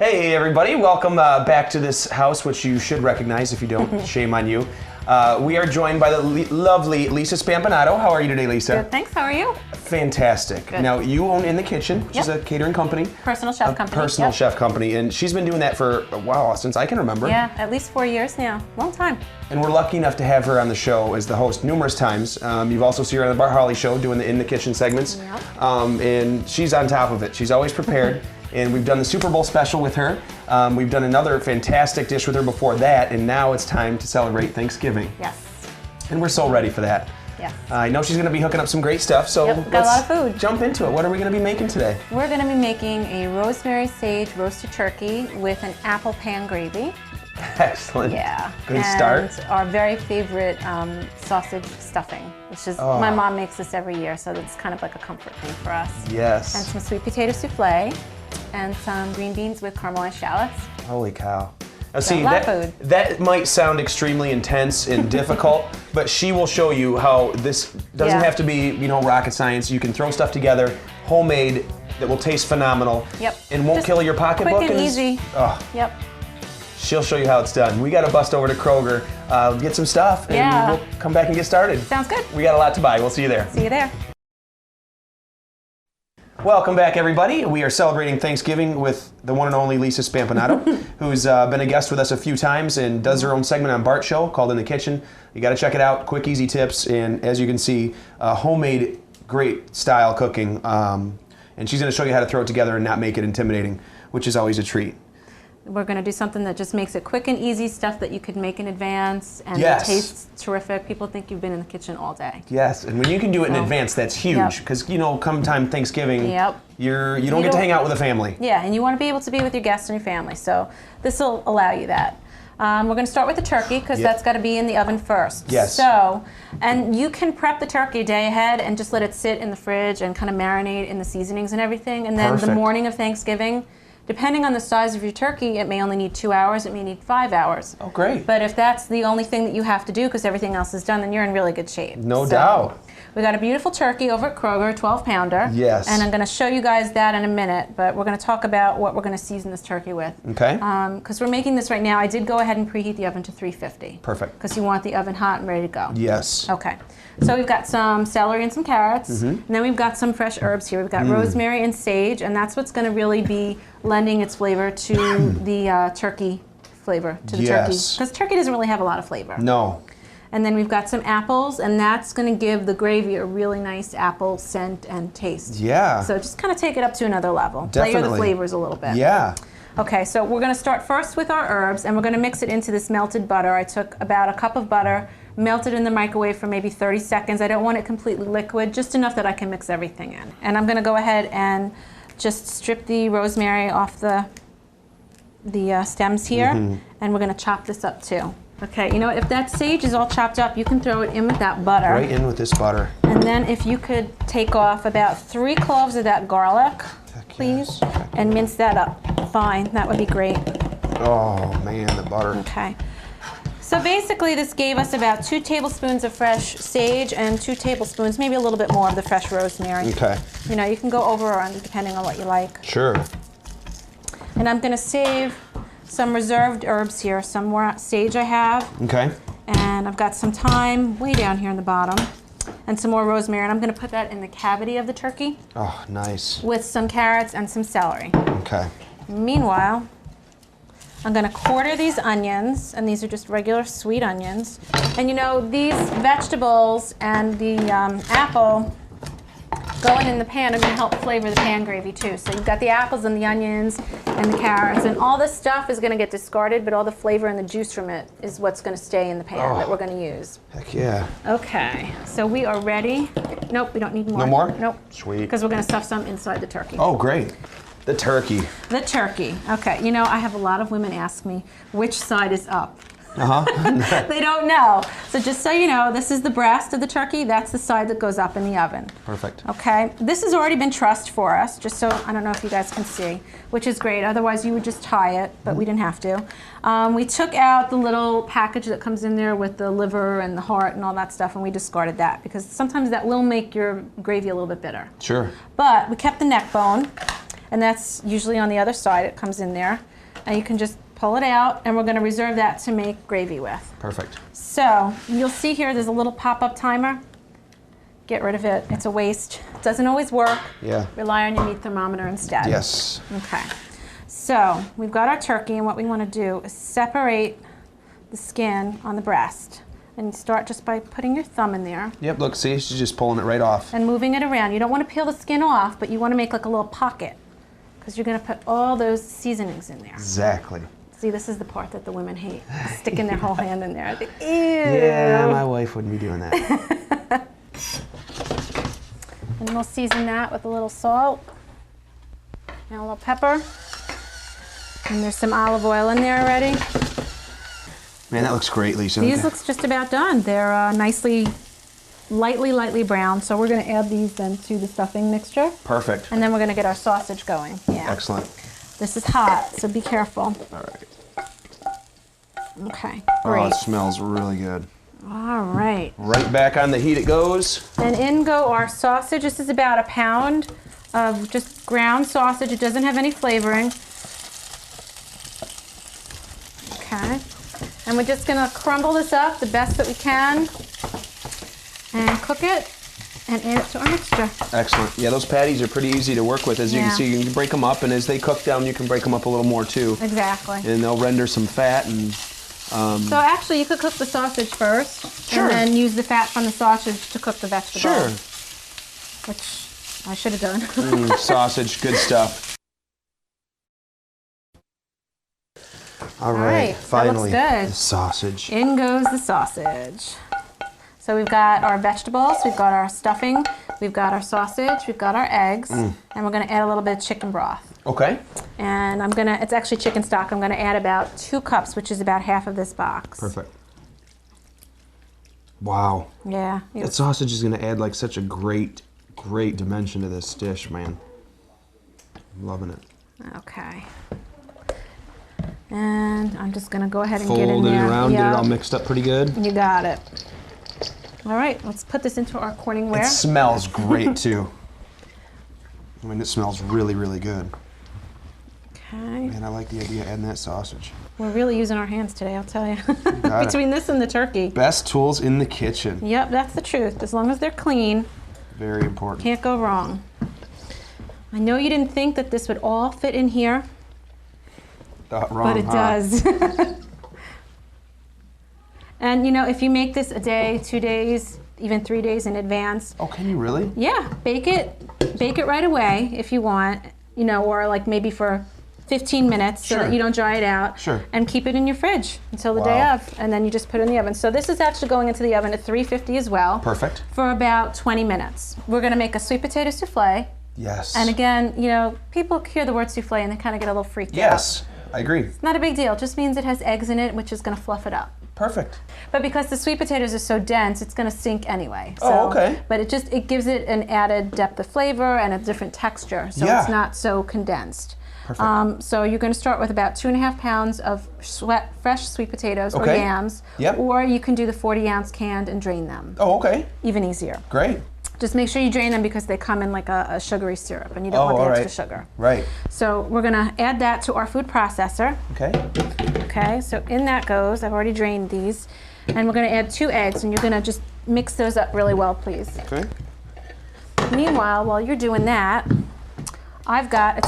Hey everybody, welcome back to this house, which you should recognize. If you don't, shame on you. We are joined by the lovely Lisa Spampinato. How are you today, Lisa? Good, thanks. How are you? Fantastic. Good. Now, you own In the Kitchen, which is a catering company. Personal chef company. Personal chef company, and she's been doing that for a while, since I can remember. Yeah, at least 4 years now. Long time. And we're lucky enough to have her on the show as the host numerous times. You've also seen her on the Bart Harley Show doing the In the Kitchen segments. Yep. And she's on top of it. She's always prepared. And we've done the Super Bowl special with her. We've done another fantastic dish with her before that, and now it's time to celebrate Thanksgiving. Yes. And we're so ready for that. Yes. I know she's going to be hooking up some great stuff, so Yep, got a lot of food. Jump into it. What are we going to be making today? We're going to be making a rosemary sage roasted turkey with an apple pan gravy. Excellent. Yeah. Good start. And our very favorite sausage stuffing, which is, my mom makes this every year, so it's kind of like a comfort thing for us. Yes. And some sweet potato souffle and some green beans with caramelized shallots. Holy cow. Now So see, a lot of food. that might sound extremely intense and difficult, but she will show you how this doesn't have to be, rocket science. You can throw stuff together, homemade, that will taste phenomenal. Yep. And won't Just kill your pocketbook. quick and easy. Yep. She'll show you how it's done. We got to bust over to Kroger, get some stuff, and we'll come back and get started. Sounds good. We got a lot to buy. We'll see you there. See you there. Welcome back, everybody. We are celebrating Thanksgiving with the one and only Lisa Spampinato, who's been a guest with us a few times and does her own segment on Bart Show called In the Kitchen. You got to check it out. Quick, easy tips, and as you can see, homemade, great style cooking. And she's going to show you how to throw it together and not make it intimidating, which is always a treat. We're going to do something that just makes it quick and easy, stuff that you could make in advance, and Yes. it tastes terrific. People think you've been in the kitchen all day. Yes, and when you can do it in advance, that's huge, because come time Thanksgiving, you don't get to hang out with a family. Yeah, and you want to be able to be with your guests and your family, so this will allow you that. We're going to start with the turkey, because that's got to be in the oven first. Yes. So, and you can prep the turkey a day ahead and just let it sit in the fridge and kind of marinate in the seasonings and everything, and then the morning of Thanksgiving, depending on the size of your turkey, it may only need 2 hours, it may need 5 hours. Oh, great. But if that's the only thing that you have to do because everything else is done, then you're in really good shape. No doubt. We got a beautiful turkey over at Kroger, 12-pounder. Yes. And I'm going to show you guys that in a minute, but we're going to talk about what we're going to season this turkey with. Okay. Because we're making this right now. I did go ahead and preheat the oven to 350. Perfect. Because you want the oven hot and ready to go. Yes. Okay. So we've got some celery and some carrots, and then we've got some fresh herbs here. We've got rosemary and sage, and that's what's going to really be lending its flavor to the turkey flavor, to the turkey. Because turkey doesn't really have a lot of flavor. No. And then we've got some apples, and that's going to give the gravy a really nice apple scent and taste. Yeah. So just kind of take it up to another level. Definitely. Layer the flavors a little bit. Yeah. Okay, so we're going to start first with our herbs, and we're going to mix it into this melted butter. I took about a cup of butter, melted in the microwave for maybe 30 seconds. I don't want it completely liquid, just enough that I can mix everything in. And I'm going to go ahead and just strip the rosemary off the stems here, and we're going to chop this up too. Okay, if that sage is all chopped up, you can throw it in with that butter. Right in with this butter. And then if you could take off about 3 cloves of that garlic, please, and mince that up fine. That would be great. Oh man, the butter. Okay. So basically this gave us about 2 tablespoons of fresh sage and 2 tablespoons, maybe a little bit more of the fresh rosemary. Okay. You can go over or under depending on what you like. Sure. And I'm going to save some reserved herbs here. Some more sage I have. Okay. And I've got some thyme way down here in the bottom. And some more rosemary. And I'm going to put that in the cavity of the turkey. Oh, nice. With some carrots and some celery. Okay. Meanwhile, I'm going to quarter these onions, and these are just regular sweet onions. And these vegetables and the apple going in the pan are going to help flavor the pan gravy too. So you've got the apples and the onions and the carrots, and all this stuff is going to get discarded, but all the flavor and the juice from it is what's going to stay in the pan that we're going to use. Heck yeah. Okay, so we are ready. Nope, we don't need more. No more? Nope. Sweet. Because we're going to stuff some inside the turkey. Oh, great. The turkey. The turkey. Okay, I have a lot of women ask me which side is up. They don't know. So just so you know, this is the breast of the turkey. That's the side that goes up in the oven. Perfect. Okay. This has already been trussed for us, just so, I don't know if you guys can see, which is great. Otherwise, you would just tie it, but we didn't have to. We took out the little package that comes in there with the liver and the heart and all that stuff, and we discarded that because sometimes that will make your gravy a little bit bitter. Sure. But we kept the neck bone. and that's usually on the other side. It comes in there, and you can just pull it out, and we're going to reserve that to make gravy with. Perfect. So you'll see here there's a little pop-up timer. Get rid of it. It's a waste. It doesn't always work. Yeah. Rely on your meat thermometer instead. Yes. Okay. So we've got our turkey, and what we want to do is separate the skin on the breast. And you start just by putting your thumb in there. Yep, look, see, she's just pulling it right off. And moving it around. You don't want to peel the skin off, but you want to make like a little pocket, because you're going to put all those seasonings in there. Exactly. See, this is the part that the women hate, sticking their whole hand in there. Ew. Yeah, my wife wouldn't be doing that. And we'll season that with a little salt and a little pepper. And there's some olive oil in there already. Man, that looks great, Lisa. These looks just about done. They're nicely, lightly brown. So we're going to add these then to the stuffing mixture. Perfect. And then we're going to get our sausage going. Yeah. Excellent. This is hot, so be careful. All right. Okay, Oh, great. it smells really good. All right. Right back on the heat it goes. And in go our sausage. This is about a pound of just ground sausage. It doesn't have any flavoring. Okay. And we're just going to crumble this up the best that we can and cook it and add it to our mixture. Excellent. Yeah, those patties are pretty easy to work with. As you can see, you can break them up, and as they cook down, you can break them up a little more too. Exactly. And they'll render some fat. And so actually, you could cook the sausage first, Sure. and then use the fat from the sausage to cook the vegetables. Sure. Which I should have done. Sausage, good stuff. All right, finally, that looks good. the sausage. In goes the sausage. So we've got our vegetables, we've got our stuffing, we've got our sausage, we've got our eggs, and we're going to add a little bit of chicken broth. Okay. And it's actually chicken stock. I'm going to add about 2 cups, which is about half of this box. Perfect. Wow. Yeah. That sausage is going to add like such a great dimension to this dish, man. I'm loving it. Okay. And I'm just going to go ahead and get in Fold it there. around, get it all mixed up pretty good. You got it. All right, let's put this into our Corningware. It smells great too. I mean, it smells really, really good. Okay. Man, I like the idea of adding that sausage. We're really using our hands today, I'll tell you. Got Between this and the turkey. Best tools in the kitchen. Yep, that's the truth. As long as they're clean, Very important. can't go wrong. I know you didn't think that this would all fit in here, Wrong, but it does. And you know, if you make this a day, 2 days, even 3 days in advance. Oh, can you really? Yeah, bake it right away if you want, you know, or like maybe for 15 minutes so that you don't dry it out. Sure. And keep it in your fridge until the day of, and then you just put it in the oven. So this is actually going into the oven at 350 as well. Perfect. For about 20 minutes. We're going to make a sweet potato souffle. Yes. And again, you know, people hear the word souffle and they kind of get a little freaked out. Yes, I agree. It's not a big deal. It just means it has eggs in it, which is going to fluff it up. Perfect. But because the sweet potatoes are so dense, it's going to sink anyway. So, Oh, okay. But it gives it an added depth of flavor and a different texture, so it's not so condensed. Perfect. So you're going to start with about 2.5 pounds of fresh sweet potatoes or yams. Yep. Or you can do the 40-ounce canned and drain them. Oh, okay. Even easier. Great. Just make sure you drain them because they come in like a sugary syrup, and you don't want the extra sugar. Right. So we're going to add that to our food processor. Okay. Okay, so in that goes, I've already drained these, and we're going to add 2 eggs, and you're going to just mix those up really well, please. Okay. Meanwhile, while you're doing that, I've got a